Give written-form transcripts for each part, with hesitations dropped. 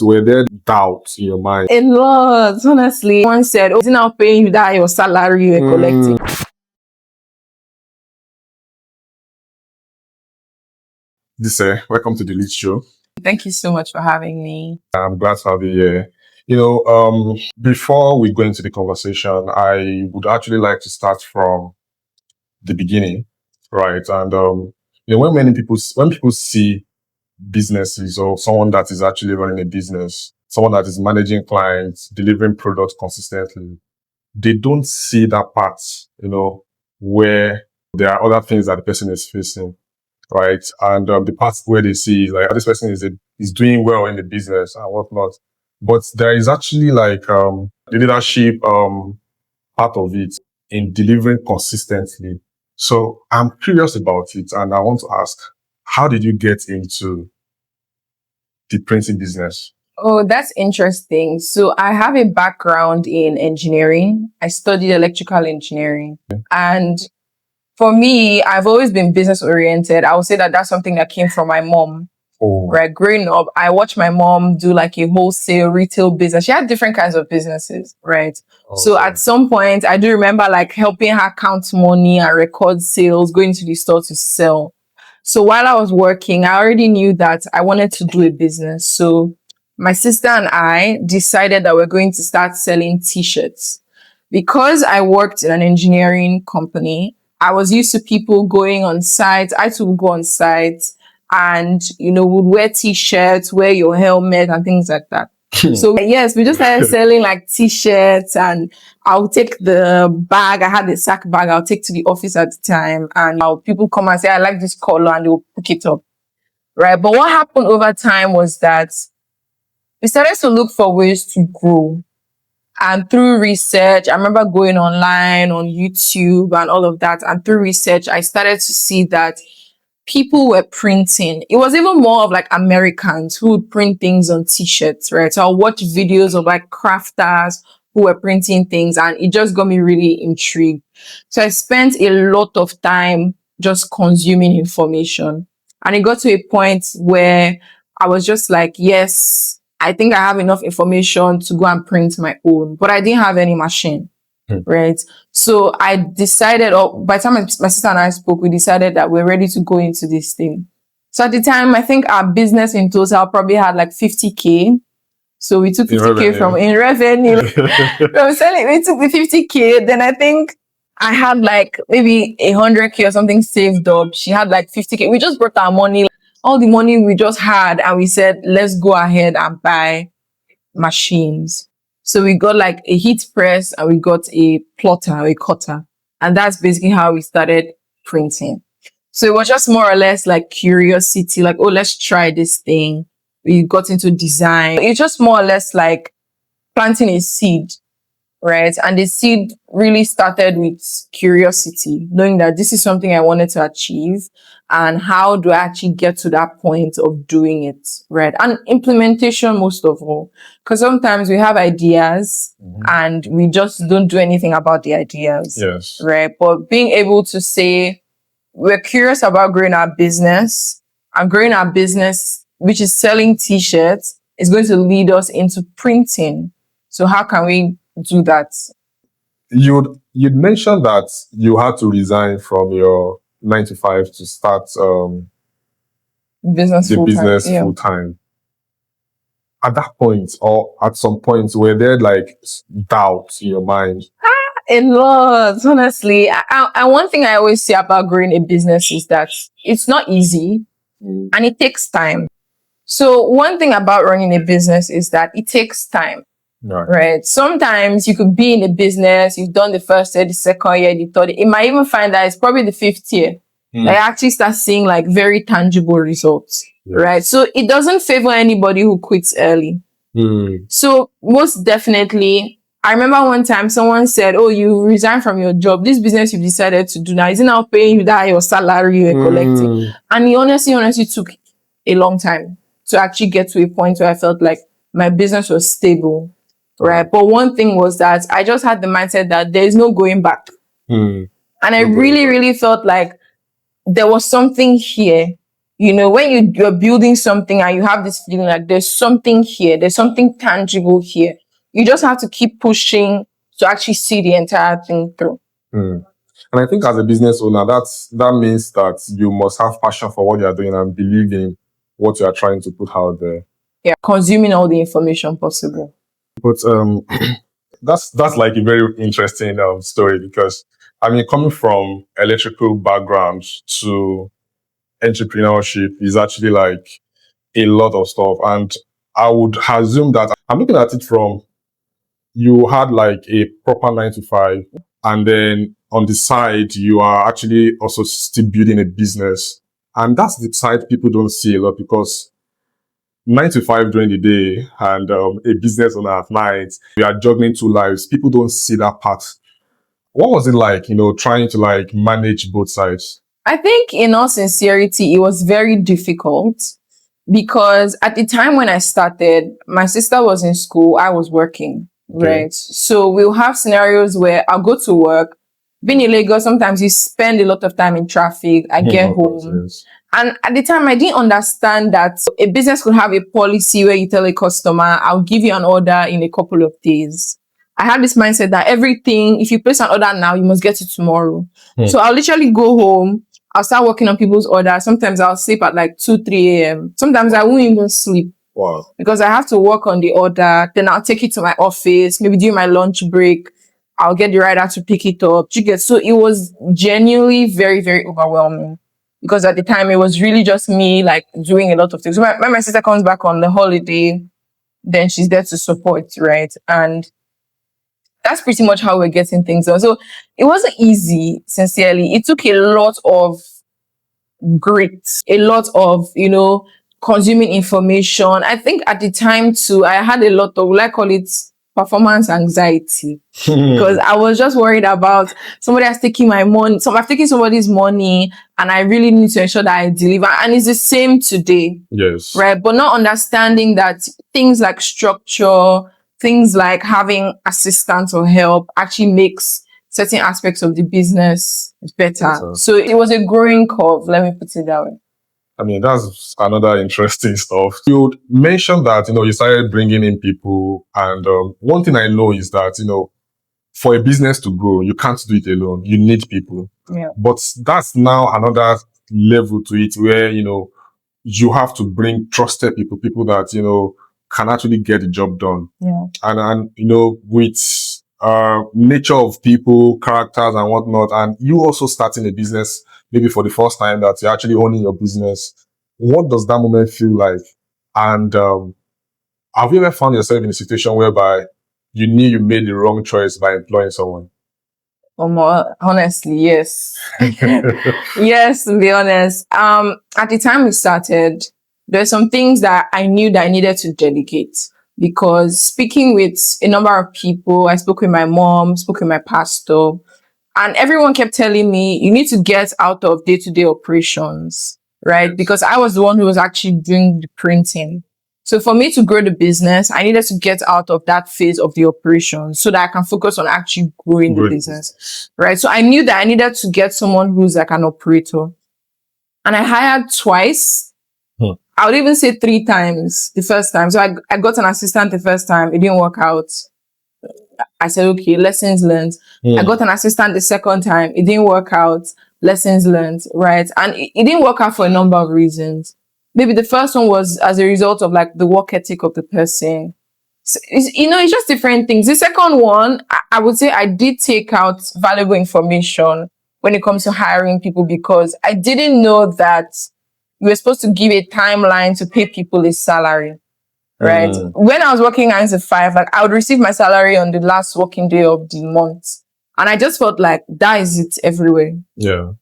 Were there doubts in your mind? A lot, honestly. One said, "Oh, is it now paying you that your salary you're collecting?" Dise, welcome to the Lead Show. Thank you so much for having me. I'm glad to have you here. Before we go into the conversation, I would actually like to start from the beginning, right? And when people see businesses or someone that is actually running a business, someone that is managing clients, delivering products consistently, they don't see that part, where there are other things that the person is facing, right? And the part where they see is like, this person is doing well in the business and whatnot. But there is actually the leadership part of it in delivering consistently. So I'm curious about it, and I want to ask, how did you get into the printing business? Oh, that's interesting. So I have a background in engineering. I studied electrical engineering. And for me, I've always been business oriented. I would say that that's something that came from my mom. Oh, Right. Growing up, I watched my mom do like a wholesale retail business. She had different kinds of businesses, right? So okay. at some point, I do remember like helping her count money and record sales, going to the store to sell. So while I was working, I already knew that I wanted to do a business. So my sister and I decided that we're going to start selling t-shirts. Because I worked in an engineering company, I was used to people going on site. I too would go on site and, would wear t-shirts, wear your helmet and things like that. So yes, we just started selling like t-shirts, and I'll take the bag. I had the sack bag I'll take to the office at the time, and people come and say, "I like this color," and they'll pick it up. Right. But what happened over time was that we started to look for ways to grow. And through research, I remember going online on YouTube and all of that. And through research, I started to see that people were printing. It was even more of like Americans who would print things on t-shirts, right? So I'll watch videos of like crafters who were printing things, and it just got me really intrigued. So I spent a lot of time just consuming information. And it got to a point where I was just like, yes, I think I have enough information to go and print my own, but I didn't have any machine. Right. So I decided, or by the time my sister and I spoke, we decided that we're ready to go into this thing. So at the time, I think our business in total probably had like 50K. So we took 50K from in revenue. We took the 50K. Then I think I had like maybe 100K or something saved up. She had like 50K. We just brought our money, all the money we just had, and we said, let's go ahead and buy machines. So we got like a heat press and we got a plotter, a cutter. And that's basically how we started printing. So it was just more or less like curiosity, like, oh, let's try this thing. We got into design. It's just more or less like planting a seed, right? And the seed really started with curiosity, knowing that this is something I wanted to achieve. And how do I actually get to that point of doing it, right? And implementation most of all. Because sometimes we have ideas and we just don't do anything about the ideas. Yes. Right? But being able to say, we're curious about growing our business, and growing our business, which is selling t-shirts, is going to lead us into printing. So how can we do that? You'd mentioned that you had to resign from your 9 to 5 to start Business the full business time. Yeah. full time. At that point, or at some point, were there like doubts in your mind? A lot, honestly. And one thing I always say about growing a business is that it's not easy and it takes time. So one thing about running a business is that it takes time. Right. Sometimes you could be in a business, you've done the first year, the second year, the third year. It might even find that it's probably the fifth year. That you actually start seeing like very tangible results. Yes. Right. So it doesn't favor anybody who quits early. So most definitely, I remember one time someone said, "Oh, you resigned from your job. This business you've decided to do now, is it now paying you that your salary you're collecting?" And it honestly took a long time to actually get to a point where I felt like my business was stable. Right. But one thing was that I just had the mindset that there is no going back. And I really felt like there was something here When you're building something and you have this feeling like there's something here, there's something tangible here. You just have to keep pushing to actually see the entire thing through. Hmm. And I think as a business owner, that means that you must have passion for what you are doing and believe in what you are trying to put out there. Yeah, consuming all the information possible. But that's like a very interesting story, because I mean, coming from electrical background to entrepreneurship is actually like a lot of stuff. And I would assume that I'm looking at it from, you had like a proper 9 to 5, and then on the side, you are actually also still building a business. And that's the side people don't see a lot, because 9 to 5 during the day and a business owner at night, you are juggling two lives. People don't see that part. What was it like, trying to like manage both sides? I think in all sincerity, it was very difficult because at the time when I started, my sister was in school, I was working, Okay. right? So we'll have scenarios where I'll go to work. Being in Lagos, sometimes you spend a lot of time in traffic. I get home. Yes. And at the time, I didn't understand that a business could have a policy where you tell a customer, I'll give you an order in a couple of days. I had this mindset that everything, if you place an order now, you must get it tomorrow. So I'll literally go home. I'll start working on people's orders. Sometimes I'll sleep at like 2, 3 a.m. Sometimes I won't even sleep. Wow. Because I have to work on the order. Then I'll take it to my office. Maybe during my lunch break, I'll get the rider to pick it up. So it was genuinely very, very overwhelming. Because at the time, it was really just me like doing a lot of things. So when my sister comes back on the holiday, then she's there to support, right? And that's pretty much how we're getting things done. So it wasn't easy, sincerely. It took a lot of grit, a lot of, consuming information. I think at the time too, I had a lot of, I call it performance anxiety, because I was just worried about somebody has taken my money. So I've taken somebody's money and I really need to ensure that I deliver. And it's the same today. Yes. Right. But not understanding that things like structure, things like having assistance or help actually makes certain aspects of the business better. So it was a growing curve, let me put it that way. I mean, that's another interesting stuff. You mentioned that, you started bringing in people. And one thing I know is that, for a business to grow, you can't do it alone. You need people. Yeah. But that's now another level to it where, you have to bring trusted people that, can actually get the job done. Yeah. And with nature of people, characters and whatnot, and you also starting a business maybe for the first time that you're actually owning your business, what does that moment feel like? And have you ever found yourself in a situation whereby you knew you made the wrong choice by employing someone? Honestly, yes. Yes, to be honest. At the time we started, there's some things that I knew that I needed to delegate, because speaking with a number of people, I spoke with my mom, spoke with my pastor, and everyone kept telling me, you need to get out of day-to-day operations, right? Because I was the one who was actually doing the printing. So for me to grow the business, I needed to get out of that phase of the operations so that I can focus on actually growing the business, right? So I knew that I needed to get someone who's like an operator. And I hired twice. I would even say 3 times the first time. So I got an assistant the first time. It didn't work out. I said, okay, lessons learned. I got an assistant the second time. It didn't work out. Lessons learned, right? And it didn't work out for a number of reasons. Maybe the first one was as a result of like the work ethic of the person. So it's just different things. The second one, I would say I did take out valuable information when it comes to hiring people, because I didn't know that you were supposed to give a timeline to pay people a salary, right? When I was working 9 to 5, like I would receive my salary on the last working day of the month. And I just felt like that is it everywhere. Yeah.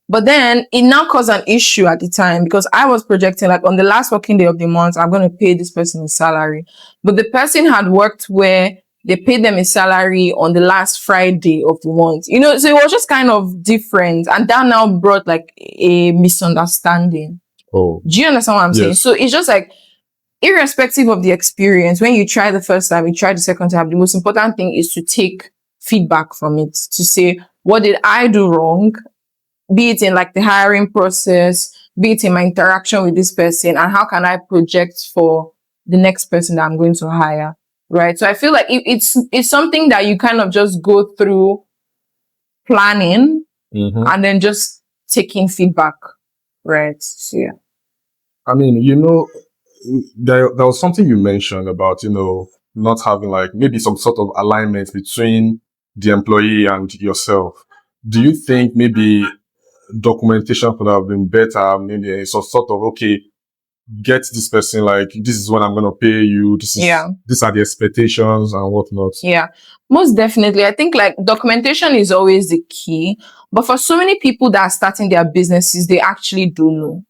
But then it now caused an issue at the time, because I was projecting like on the last working day of the month, I'm going to pay this person a salary. But the person had worked where they paid them a salary on the last Friday of the month. So it was just kind of different. And that now brought like a misunderstanding. Oh. Do you understand what I'm saying? So it's just like, irrespective of the experience, when you try the first time, you try the second time, the most important thing is to take feedback from it, to say, what did I do wrong? Be it in like the hiring process, be it in my interaction with this person, and how can I project for the next person that I'm going to hire, right? So I feel like it's something that you kind of just go through planning and then just taking feedback, right? So yeah. I mean, there was something you mentioned about, not having like maybe some sort of alignment between the employee and yourself. Do you think maybe documentation could have been better? Maybe some sort of, okay, get this person, like, this is when I'm going to pay you. These are the expectations and whatnot. Yeah, most definitely. I think like documentation is always the key. But for so many people that are starting their businesses, they actually don't know.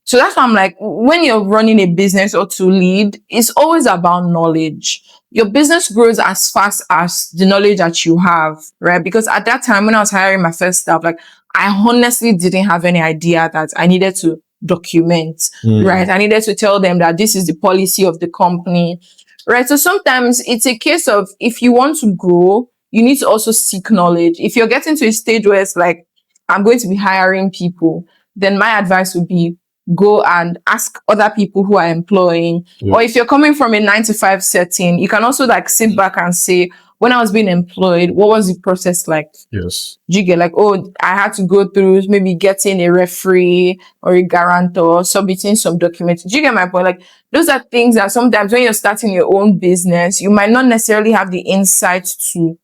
So that's why I'm like, when you're running a business or to lead, it's always about knowledge. Your business grows as fast as the knowledge that you have, right? Because at that time when I was hiring my first staff, like I honestly didn't have any idea that I needed to document, right? I needed to tell them that this is the policy of the company, right? So sometimes it's a case of if you want to grow, you need to also seek knowledge. If you're getting to a stage where it's like, I'm going to be hiring people, then my advice would be go and ask other people who are employing. Or if you're coming from a 9 to 5 setting, you can also like sit back and say, when I was being employed, what was the process like? Yes. Do you get like, oh, I had to go through maybe getting a referee or a guarantor, submitting some documents. Do you get my point? Like, those are things that sometimes when you're starting your own business, you might not necessarily have the insight to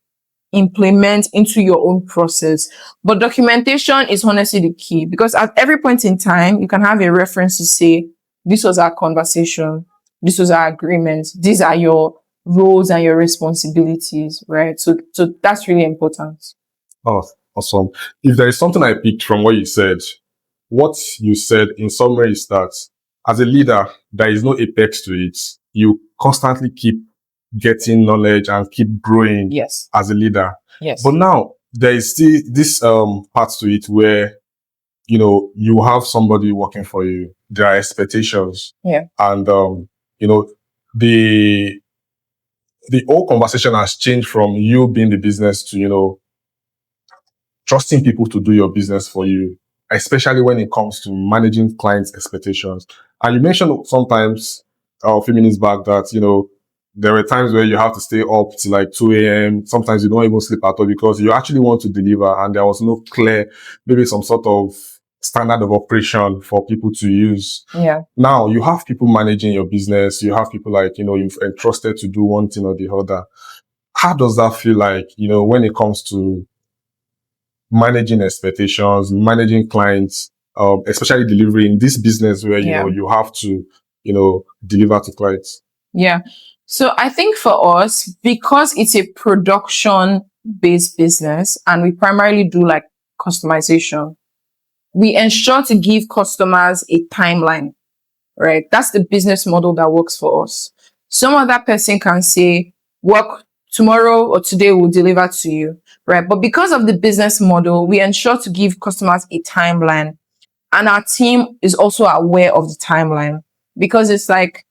implement into your own process. But documentation is honestly the key, because at every point in time, you can have a reference to say, this was our conversation, this was our agreement, these are your roles and your responsibilities, right? So that's really important. Oh, awesome. If there is something I picked from what you said in summary is that as a leader, there is no apex to it. You constantly keep getting knowledge and keep growing Yes. as a leader. Yes. But now there is still this part to it where, you have somebody working for you. There are expectations. Yeah. And, the whole conversation has changed from you being the business to, trusting people to do your business for you, especially when it comes to managing clients' expectations. And you mentioned sometimes, a few minutes back, that, there were times where you have to stay up till like 2 a.m. Sometimes you don't even sleep at all because you actually want to deliver and there was no clear, maybe some sort of standard of operation for people to use. Yeah. Now you have people managing your business. You have people like, you've entrusted to do one thing or the other. How does that feel like, when it comes to managing expectations, managing clients, especially delivering this business where, you have to, deliver to clients? Yeah. So I think for us, because it's a production based business and we primarily do like customization, we ensure to give customers a timeline, right? That's the business model that works for us. Some other person can say, work tomorrow or today will deliver to you, right? But because of the business model, we ensure to give customers a timeline. And our team is also aware of the timeline, because it's like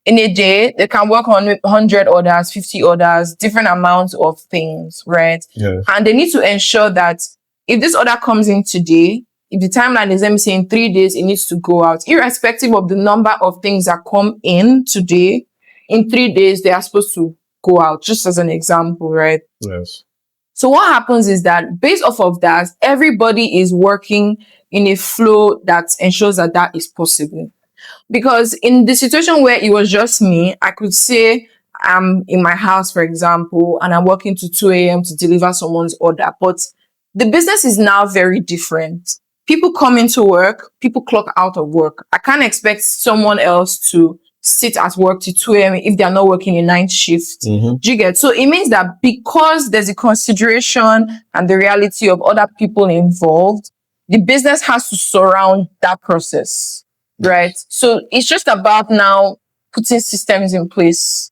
in a day, they can work on 100 orders, 50 orders, different amounts of things, right? Yeah. And they need to ensure that if this order comes in today, if the timeline is, let me say, in 3 days, it needs to go out, irrespective of the number of things that come in today. In 3 days, they are supposed to go out, just as an example, right? Yes. So what happens is that based off of that, everybody is working in a flow that ensures that that is possible. Because in the situation where it was just me, I could say I'm in my house, for example, and I'm working to 2 a.m. to deliver someone's order. But the business is now very different. People come into work, people clock out of work. I can't expect someone else to sit at work to 2 a.m. if they're not working a night shift. Do you get? So it means that because there's a consideration and the reality of other people involved, the business has to surround that process, right? So it's just about now putting systems in place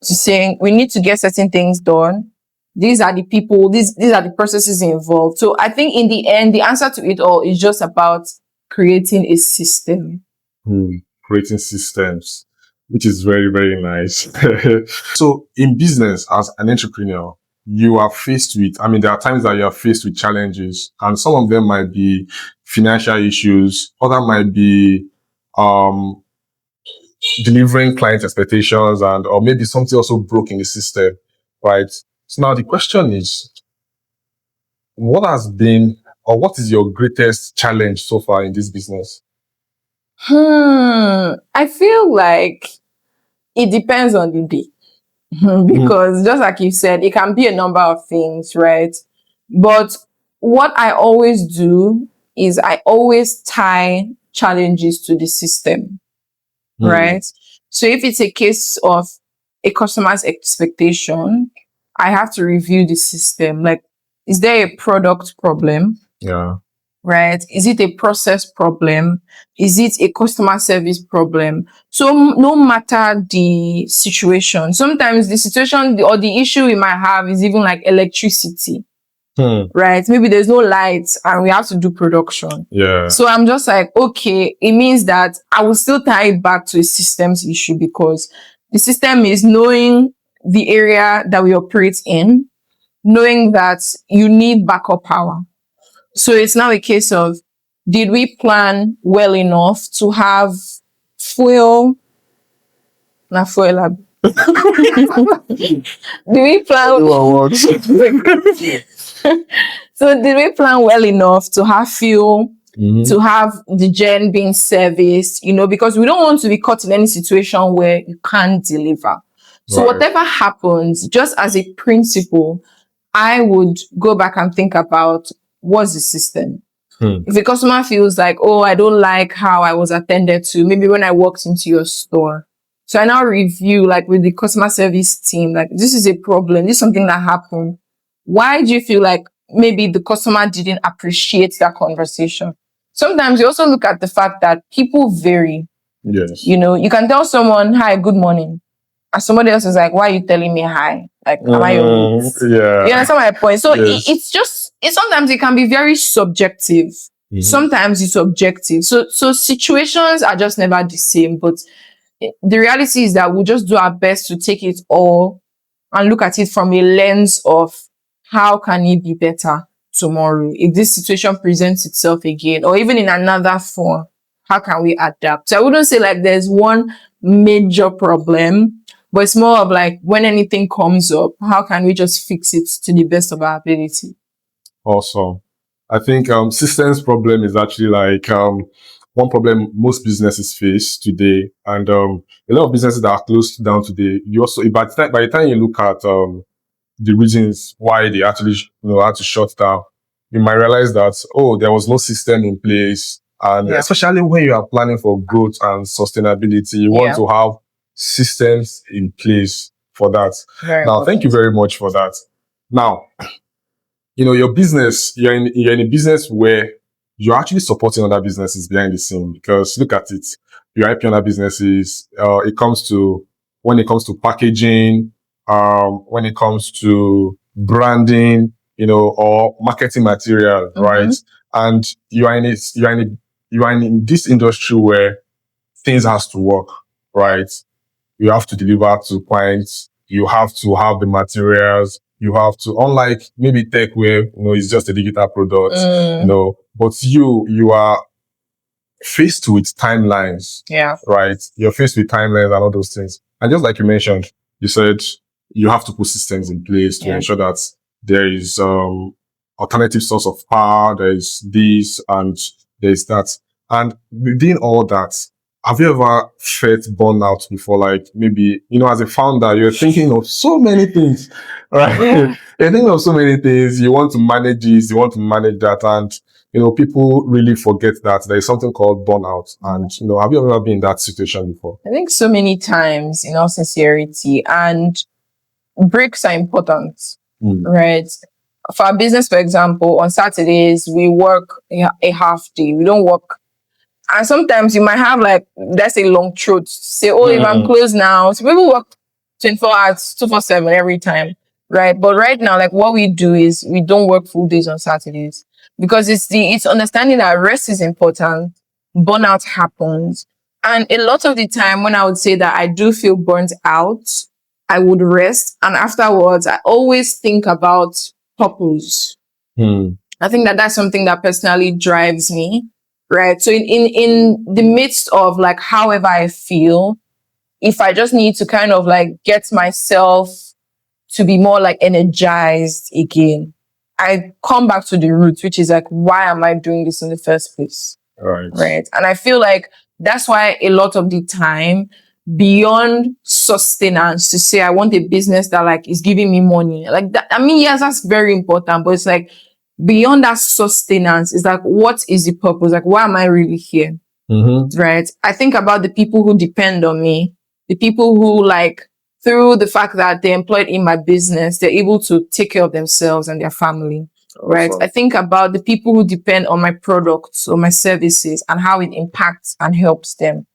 to saying we need to get certain things done. These are the people, these are the processes involved. So I think in the end, the answer to it all is just about creating a system. Creating systems, which is very, very nice. So in business, as an entrepreneur, you are faced with, I mean, there are times that you are faced with challenges, and some of them might be financial issues, other might be, um, delivering client expectations, and, or maybe something also broke in the system, right? So now the question is, what has been, or what is your greatest challenge so far in this business? I feel like it depends on the day. Because just like you said, it can be a number of things, right? But what I always do is I always tie challenges to the system, right? So if it's a case of a customer's expectation, I have to review the system. Like, is there a product problem? Yeah. Right? Is it a process problem? Is it a customer service problem? So no matter the situation, sometimes the situation or the issue we might have is even like electricity, right? Maybe there's no lights and we have to do production. Yeah. So I'm just like, okay, it means that I will still tie it back to a systems issue, because the system is knowing the area that we operate in, knowing that you need backup power. So it's now a case of, did we plan well enough to have fuel? Not fuel. Did we plan? So did we plan well enough to have fuel, to have the gen being serviced? You know, because we don't want to be caught in any situation where you can't deliver. So whatever happens, just as a principle, I would go back and think about, what's the system? If a customer feels like, oh, I don't like how I was attended to, maybe when I walked into your store. So I now review, like, with the customer service team, like, this is a problem. This is something that happened. Why do you feel like maybe the customer didn't appreciate that conversation? Sometimes you also look at the fact that people vary. Yes. You know, you can tell someone, hi, good morning. And somebody else is like, why are you telling me hi? Like, am I your mate? Yeah. You understand my point? So Yes. it's sometimes it can be very subjective. Sometimes it's objective. So situations are just never the same. But the reality is that we'll just do our best to take it all and look at it from a lens of, how can it be better tomorrow? If this situation presents itself again, or even in another form, how can we adapt? So I wouldn't say like there's one major problem, but it's more of like, when anything comes up, how can we just fix it to the best of our ability? Awesome. I think systems problem is actually like one problem most businesses face today, and a lot of businesses that are closed down today. You also, by the time you look at the reasons why they actually had to shut down, you might realize that, oh, there was no system in place, and especially when you are planning for growth and sustainability, you want to have systems in place for that. Now, thank you very much for that. Now, your business, you're in a business where you're actually supporting other businesses behind the scene, because look at it, you're helping other businesses. When it comes to packaging, when it comes to branding, or marketing material, right? And you are in this industry where things has to work, right? You have to deliver to clients. You have to have the materials. You have to, unlike maybe tech where, it's just a digital product, but you are faced with timelines. Yeah. Right? You're faced with timelines and all those things. And just like you mentioned, you said you have to put systems in place to ensure that there is, alternative source of power, there is this and there is that. And within all that, have you ever felt burnout before? Like maybe, as a founder, you're thinking of so many things, right? Yeah. You're thinking of so many things. You want to manage this, you want to manage that. And, people really forget that there is something called burnout. And, have you ever been in that situation before? I think so many times, in all sincerity, and breaks are important, right? For our business, for example, on Saturdays, we work a half day. We don't work. And sometimes you might have like, let's say, long throat. Say, oh, if I'm closed now. So people work 24 hours, 247 every time, right? But right now, like, what we do is we don't work full days on Saturdays, because it's understanding that rest is important. Burnout happens. And a lot of the time when I would say that I do feel burnt out, I would rest. And afterwards, I always think about purpose. I think that that's something that personally drives me, right? So in the midst of like however I feel, if I just need to kind of like get myself to be more like energized again, I come back to the roots, which is like, why am I doing this in the first place? Right. And I feel like that's why a lot of the time, beyond sustenance, to say I want a business that like is giving me money, like that. I mean, yes, that's very important, but it's like beyond that sustenance, it's like, what is the purpose? Like, why am I really here? Right. I think about the people who depend on me, the people who like, through the fact that they're employed in my business, they're able to take care of themselves and their family. Right. I think about the people who depend on my products or my services and how it impacts and helps them.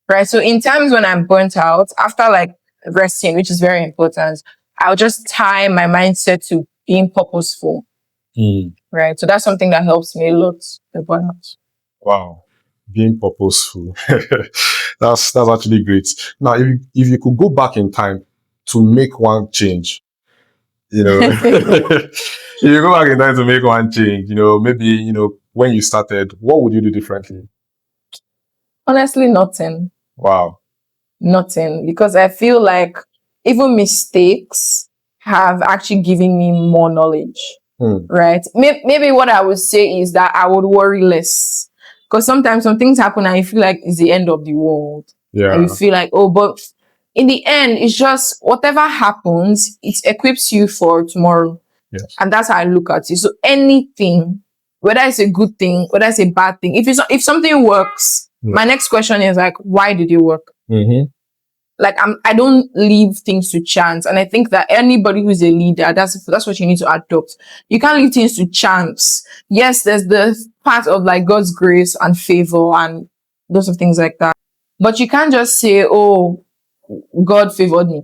Right. So in times when I'm burnt out, after like resting, which is very important, I'll just tie my mindset to being purposeful. Right. So that's something that helps me a lot, the burnout. Wow. Being purposeful. That's actually great. Now, if you could go back in time to make one change, if you go back in time to make one change, maybe, when you started, what would you do differently? Honestly, nothing. Wow. Nothing. Because I feel like even mistakes have actually given me more knowledge. Right? Maybe what I would say is that I would worry less. Because sometimes some things happen and you feel like it's the end of the world. Yeah. And you feel like, oh, but in the end, it's just whatever happens, it equips you for tomorrow. Yes. And that's how I look at it. So anything, whether it's a good thing, whether it's a bad thing, if something works, my next question is like, why did it work? Like I don't leave things to chance. And I think that anybody who's a leader, that's what you need to adopt. You can't leave things to chance. Yes, there's the part of like God's grace and favor and those of things like that. But you can't just say, oh, God favored me.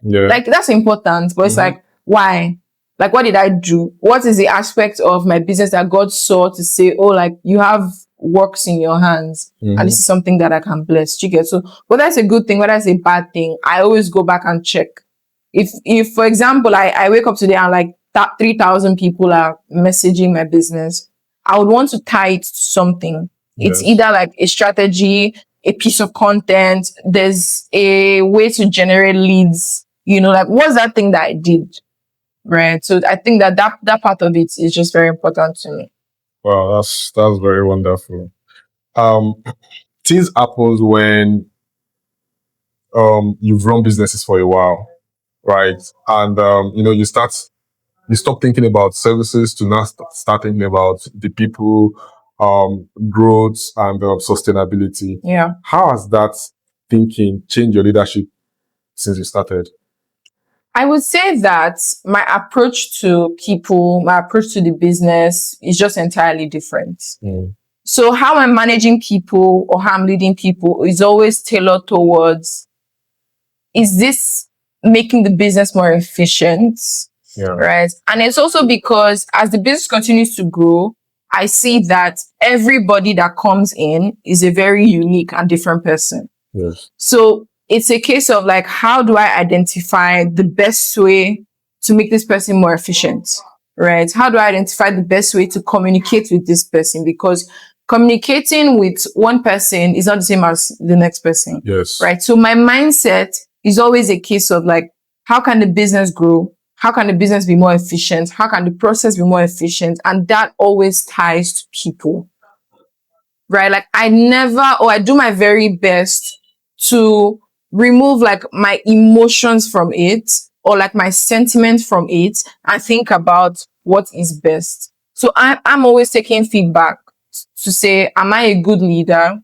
Yeah. Like that's important, but it's like, why? Like, what did I do? What is the aspect of my business that God saw to say, oh, like you have works in your hands and this is something that I can bless. You get? So whether it's a good thing, whether it's a bad thing, I always go back and check. If for example, I wake up today and like 3,000 people are messaging my business, I would want to tie it to something. It's either like a strategy, a piece of content, there's a way to generate leads, like what's that thing that I did? Right. So I think that part of it is just very important to me. Wow, that's very wonderful. Things happens when you've run businesses for a while, right? And you stop thinking about services to now start thinking about the people, growth and sustainability. Yeah. How has that thinking changed your leadership since you started? I would say that my approach to people, my approach to the business is just entirely different. So how I'm managing people or how I'm leading people is always tailored towards, is this making the business more efficient? Yeah. Right. And it's also because as the business continues to grow, I see that everybody that comes in is a very unique and different person. Yes. So it's a case of like, how do I identify the best way to make this person more efficient? Right? How do I identify the best way to communicate with this person? Because communicating with one person is not the same as the next person. Yes. Right? So my mindset is always a case of like, how can the business grow? How can the business be more efficient? How can the process be more efficient? And that always ties to people. Right? Like I do my very best to remove like my emotions from it or like my sentiment from it and think about what is best. So I'm always taking feedback to say, am I a good leader?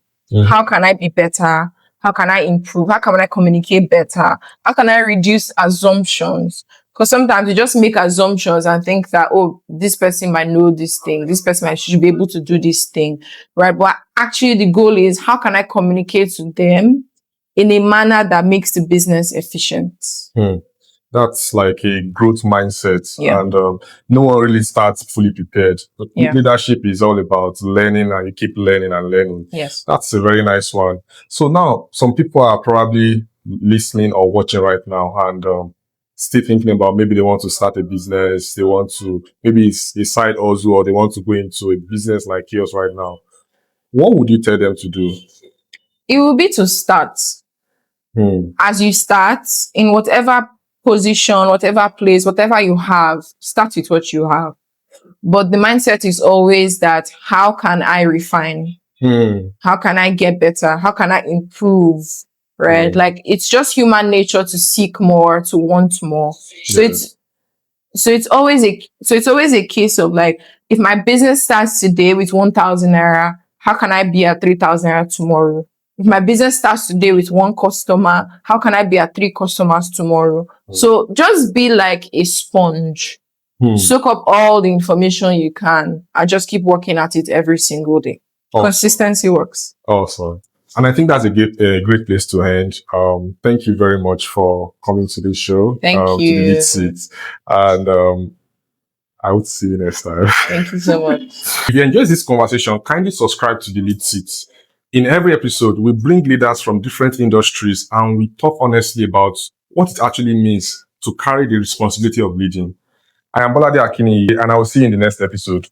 How can I be better? How can I improve? How can I communicate better? How can I reduce assumptions? Because sometimes you just make assumptions and think that, oh, this person might know this thing. This person should be able to do this thing. Right? But actually the goal is, how can I communicate to them in a manner that makes the business efficient? That's like a growth mindset. Yeah. And no one really starts fully prepared. But Yeah. leadership is all about learning, and you keep learning and learning. Yes. That's a very nice one. So now some people are probably listening or watching right now and still thinking about maybe they want to start a business, they want to, maybe it's a side hustle or they want to go into a business like yours right now, what would you tell them to do? It will be to start. As you start in whatever position, whatever place, whatever you have, start with what you have. But the mindset is always that how can I refine? How can I get better? How can I improve? Right? Like it's just human nature to seek more, to want more. So it's always a case of like, if my business starts today with 1,000 naira, how can I be at 3,000 naira tomorrow? If my business starts today with one customer, how can I be at 3 customers tomorrow? So just be like a sponge. Soak up all the information you can and just keep working at it every single day. Consistency works. Awesome. And I think that's a great place to end. Thank you very much for coming to the show. Thank To the you. Lead Seat. And I would see you next time. Thank you so much. If you enjoyed this conversation, kindly subscribe to the Lead Seat. In every episode, we bring leaders from different industries and we talk honestly about what it actually means to carry the responsibility of leading. I am Bolade Akini, and I will see you in the next episode.